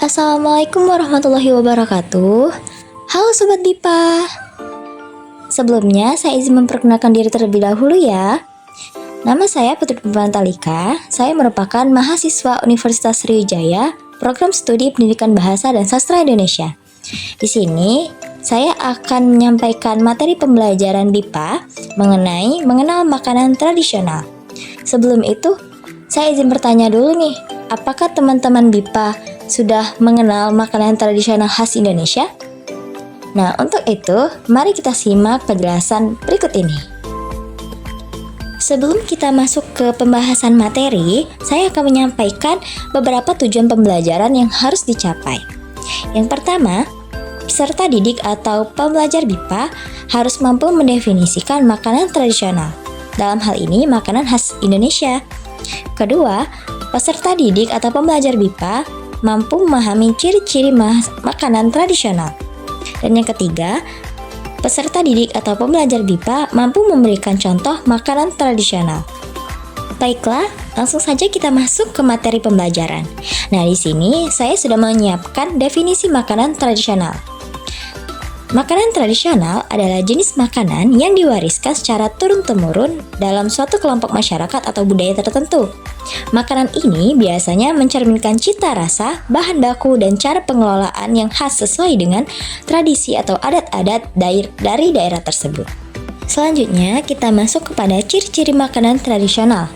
Assalamualaikum warahmatullahi wabarakatuh. Halo Sobat Bipa. Sebelumnya saya izin memperkenalkan diri terlebih dahulu ya. Nama saya Putri Talika. Saya merupakan mahasiswa Universitas Sriwijaya, Program Studi Pendidikan Bahasa dan Sastra Indonesia. Di sini saya akan menyampaikan materi pembelajaran BIPA mengenai mengenal makanan tradisional. Sebelum itu, saya izin bertanya dulu nih, apakah teman-teman BIPA sudah mengenal makanan tradisional khas Indonesia? Nah, untuk itu, mari kita simak penjelasan berikut ini. Sebelum kita masuk ke pembahasan materi, saya akan menyampaikan beberapa tujuan pembelajaran yang harus dicapai. Yang pertama, peserta didik atau pembelajar BIPA harus mampu mendefinisikan makanan tradisional. Dalam hal ini, makanan khas Indonesia. Kedua, peserta didik atau pembelajar BIPA mampu memahami ciri-ciri makanan tradisional. Dan yang ketiga, peserta didik atau pembelajar BIPA mampu memberikan contoh makanan tradisional. Baiklah, langsung saja kita masuk ke materi pembelajaran. Nah, di sini saya sudah menyiapkan definisi makanan tradisional. Makanan tradisional adalah jenis makanan yang diwariskan secara turun-temurun dalam suatu kelompok masyarakat atau budaya tertentu. Makanan ini biasanya mencerminkan cita rasa, bahan baku, dan cara pengelolaan yang khas sesuai dengan tradisi atau adat-adat dari daerah tersebut. Selanjutnya, kita masuk kepada ciri-ciri makanan tradisional,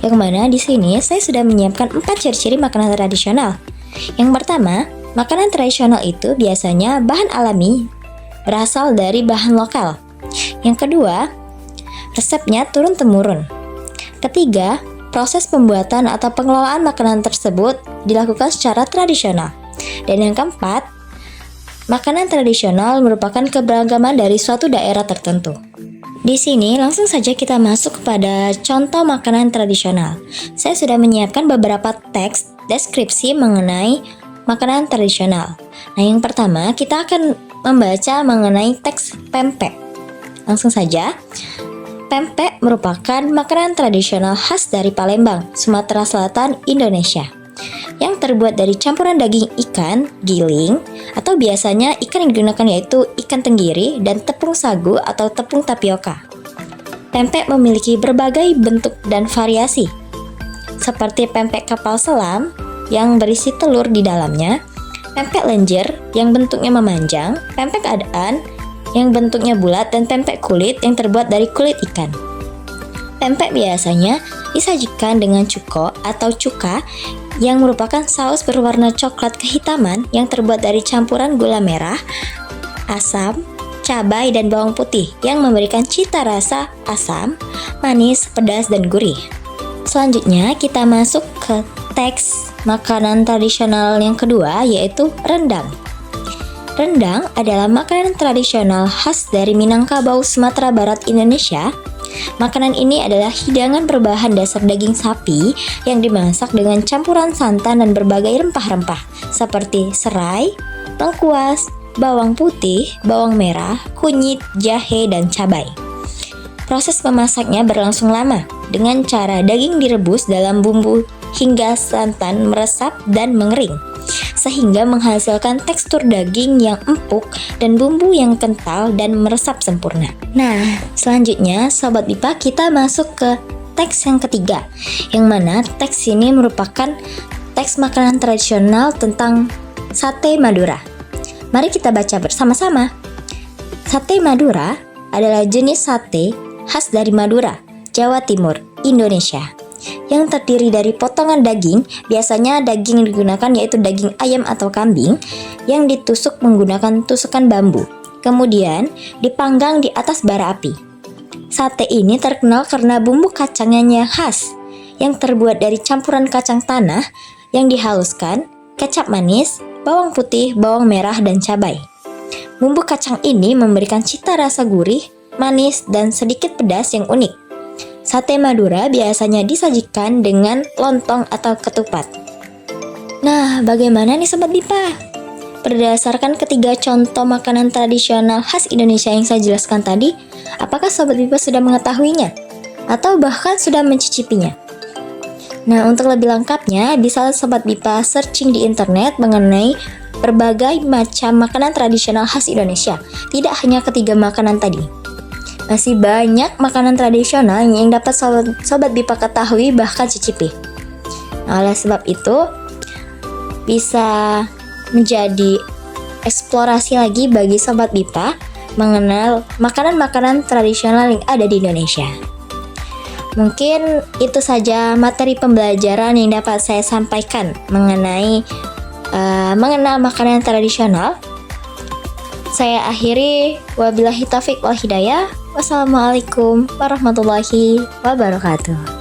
yang mana di sini saya sudah menyiapkan 4 ciri-ciri makanan tradisional. Yang pertama, makanan tradisional itu biasanya bahan alami, berasal dari bahan lokal. Yang kedua, resepnya turun-temurun. Ketiga, proses pembuatan atau pengelolaan makanan tersebut dilakukan secara tradisional. Dan yang keempat, makanan tradisional merupakan keberagaman dari suatu daerah tertentu. Di sini langsung saja kita masuk kepada contoh makanan tradisional. Saya sudah menyiapkan beberapa teks deskripsi mengenai makanan tradisional. Nah, yang pertama kita akan membaca mengenai teks pempek. Langsung saja. Pempek merupakan makanan tradisional khas dari Palembang, Sumatera Selatan, Indonesia, yang terbuat dari campuran daging ikan, giling, atau biasanya ikan yang digunakan yaitu ikan tenggiri dan tepung sagu atau tepung tapioka. Pempek memiliki berbagai bentuk dan variasi, seperti pempek kapal selam yang berisi telur di dalamnya, pempek lenjer yang bentuknya memanjang, pempek adaan yang bentuknya bulat, dan pempek kulit yang terbuat dari kulit ikan. Pempek biasanya disajikan dengan cuko atau cuka yang merupakan saus berwarna coklat kehitaman yang terbuat dari campuran gula merah, asam, cabai, dan bawang putih yang memberikan cita rasa asam, manis, pedas, dan gurih. Selanjutnya kita masuk ke teks makanan tradisional yang kedua, yaitu rendang. Rendang adalah makanan tradisional khas dari Minangkabau, Sumatera Barat, Indonesia. Makanan ini adalah hidangan berbahan dasar daging sapi yang dimasak dengan campuran santan dan berbagai rempah-rempah seperti serai, lengkuas, bawang putih, bawang merah, kunyit, jahe, dan cabai. Proses memasaknya berlangsung lama dengan cara daging direbus dalam bumbu hingga santan meresap dan mengering, sehingga menghasilkan tekstur daging yang empuk dan bumbu yang kental dan meresap sempurna. Nah, selanjutnya Sobat BIPA kita masuk ke teks yang ketiga, yang mana teks ini merupakan teks makanan tradisional tentang sate Madura. Mari kita baca bersama-sama. Sate Madura adalah jenis sate khas dari Madura, Jawa Timur, Indonesia, yang terdiri dari potongan daging. Biasanya daging yang digunakan yaitu daging ayam atau kambing yang ditusuk menggunakan tusukan bambu, kemudian dipanggang di atas bara api. Sate ini terkenal karena bumbu kacangnya yang khas, yang terbuat dari campuran kacang tanah yang dihaluskan, kecap manis, bawang putih, bawang merah, dan cabai. Bumbu kacang ini memberikan cita rasa gurih, manis, dan sedikit pedas yang unik. Sate Madura biasanya disajikan dengan lontong atau ketupat. Nah, bagaimana nih Sobat BIPA? Berdasarkan ketiga contoh makanan tradisional khas Indonesia yang saya jelaskan tadi, apakah Sobat BIPA sudah mengetahuinya? Atau bahkan sudah mencicipinya? Nah, untuk lebih lengkapnya, bisa Sobat Bipa searching di internet mengenai berbagai macam makanan tradisional khas Indonesia. Tidak hanya ketiga makanan tadi. Masih banyak makanan tradisional yang dapat Sobat Bipa ketahui bahkan cicipi. Nah, oleh sebab itu, bisa menjadi eksplorasi lagi bagi Sobat Bipa mengenal makanan-makanan tradisional yang ada di Indonesia. Mungkin itu saja materi pembelajaran yang dapat saya sampaikan mengenai mengenal makanan tradisional. Saya akhiri, wabillahi taufiq wal hidayah. Wassalamualaikum warahmatullahi wabarakatuh.